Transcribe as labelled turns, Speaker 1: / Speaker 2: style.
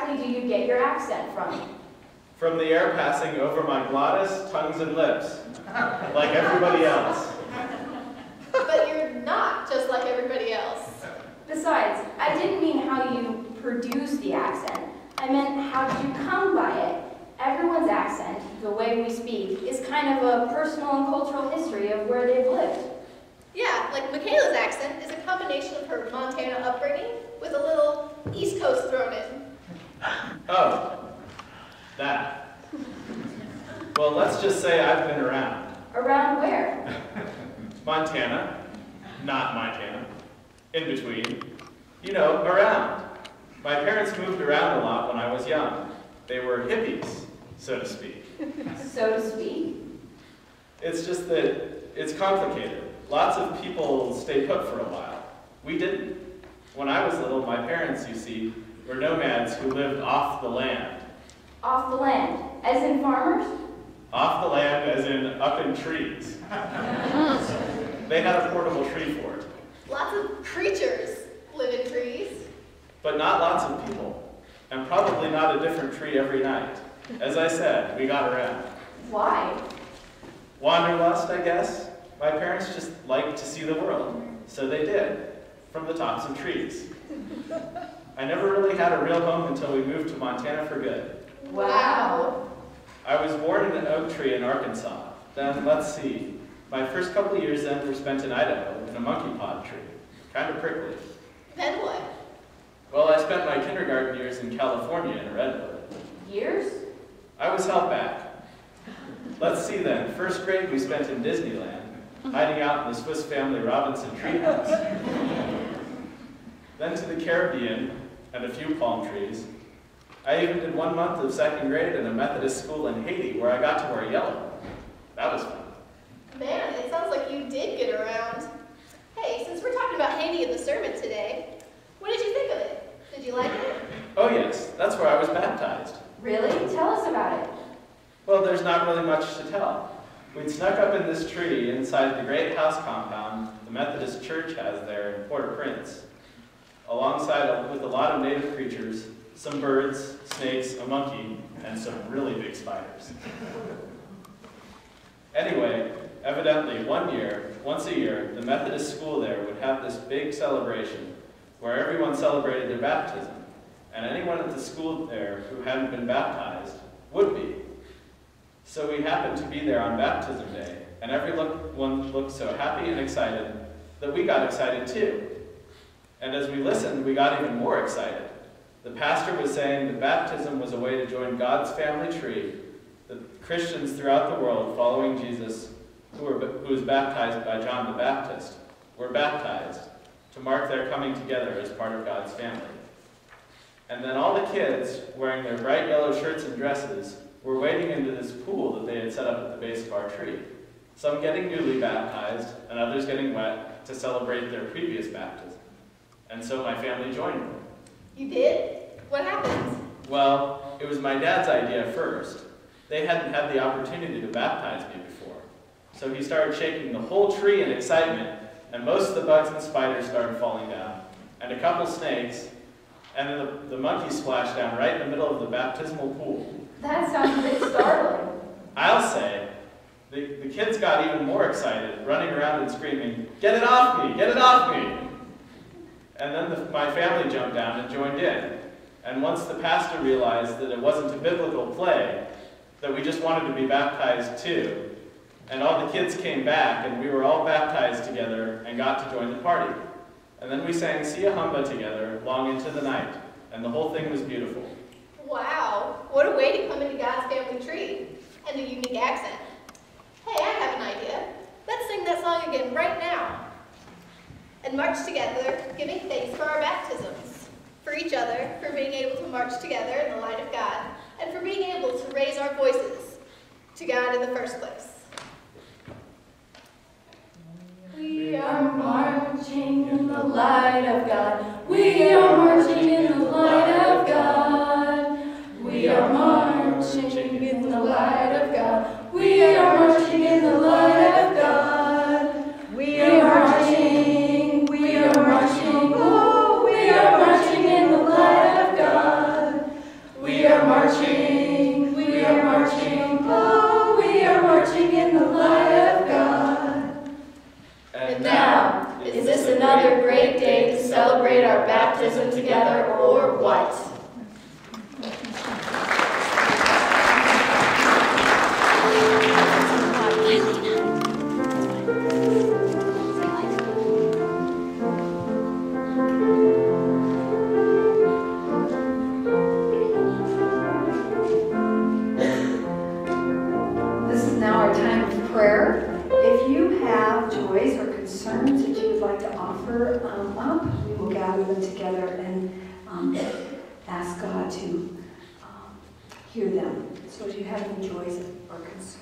Speaker 1: exactly do you get your accent from?
Speaker 2: From the air passing over my glottis, tongues, and lips, like everybody else.
Speaker 3: But you're not just like everybody else.
Speaker 1: Besides, I didn't mean how you produce the accent. I meant how did you come by it? Everyone's accent, the way we speak, is kind of a personal and cultural history of where they've lived.
Speaker 3: Yeah, like Michaela's accent is a combination of her Montana upbringing with a little East Coast thrown in.
Speaker 2: Oh, that. Well, let's just say I've been around.
Speaker 1: Around where?
Speaker 2: Montana, not Montana, in between, you know, around. My parents moved around a lot when I was young. They were hippies, so to speak.
Speaker 1: So to speak?
Speaker 2: It's just that it's complicated. Lots of people stay put for a while. We didn't. When I was little, my parents, you see, were nomads who lived off the land.
Speaker 1: Off the land, as in farmers?
Speaker 2: Off the land as in up in trees. They had a portable tree fort.
Speaker 3: Lots of creatures live in trees.
Speaker 2: But not lots of people. And probably not a different tree every night. As I said, we got around.
Speaker 1: Why?
Speaker 2: Wanderlust, I guess. My parents just liked to see the world. So they did, from the tops of trees. I never really had a real home until we moved to Montana for good.
Speaker 1: Wow.
Speaker 2: I was born in an oak tree in Arkansas. Then, let's see, my first couple of years then were spent in Idaho in a monkey pod tree. Kind of prickly.
Speaker 3: Then what?
Speaker 2: Well, I spent my kindergarten years in California in a redwood.
Speaker 1: Years?
Speaker 2: I was held back. Let's see then, first grade we spent in Disneyland, hiding out in the Swiss Family Robinson treehouse. Then to the Caribbean and a few palm trees. I even did 1 month of second grade in a Methodist school in Haiti where I got to wear yellow. That was fun.
Speaker 3: Man, it sounds like you did get around. Hey, since we're talking about Haiti in the sermon today, what did you think of it? Did you like it?
Speaker 2: Oh yes, that's where I was baptized.
Speaker 1: Really? Tell us about it.
Speaker 2: Well, there's not really much to tell. We'd snuck up in this tree inside the great house compound the Methodist Church has there in Port-au-Prince, alongside with a lot of native creatures, some birds, snakes, a monkey, and some really big spiders. Anyway, evidently once a year, the Methodist school there would have this big celebration where everyone celebrated their baptism, and anyone at the school there who hadn't been baptized would be. So we happened to be there on baptism day, and everyone looked so happy and excited that we got excited too. And as we listened, we got even more excited. The pastor was saying that baptism was a way to join God's family tree, that Christians throughout the world following Jesus, who was baptized by John the Baptist, were baptized to mark their coming together as part of God's family. And then all the kids, wearing their bright yellow shirts and dresses, were wading into this pool that they had set up at the base of our tree. Some getting newly baptized, and others getting wet to celebrate their previous baptism. And so my family joined them.
Speaker 3: You did? What happened?
Speaker 2: Well, it was my dad's idea first. They hadn't had the opportunity to baptize me before. So he started shaking the whole tree in excitement, and most of the bugs and spiders started falling down, and a couple snakes, and then the monkey splashed down right in the middle of the baptismal pool.
Speaker 1: That sounds a bit startling.
Speaker 2: I'll say, the kids got even more excited, running around and screaming, "Get it off me! Get it off me!" And then my family jumped down and joined in. And once the pastor realized that it wasn't a biblical play, that we just wanted to be baptized too, and all the kids came back, and we were all baptized together and got to join the party. And then we sang Sia Humba together long into the night, and the whole thing was beautiful.
Speaker 3: Wow, what a way to come into God's family tree, and a unique accent. Hey, I have an idea. Let's sing that song again right now. And march together, giving thanks for our baptisms, for each other, for being able to march together in the light of God, and for being able to raise our voices to God in the first place.
Speaker 1: We are marching in the light of God. We are marching in the light of God. We are marching in the light of God. We are marching in the light of God. We are marching. We are marching. Oh, we are marching in the light of God. ask God to hear them. So if you have any joys or concerns,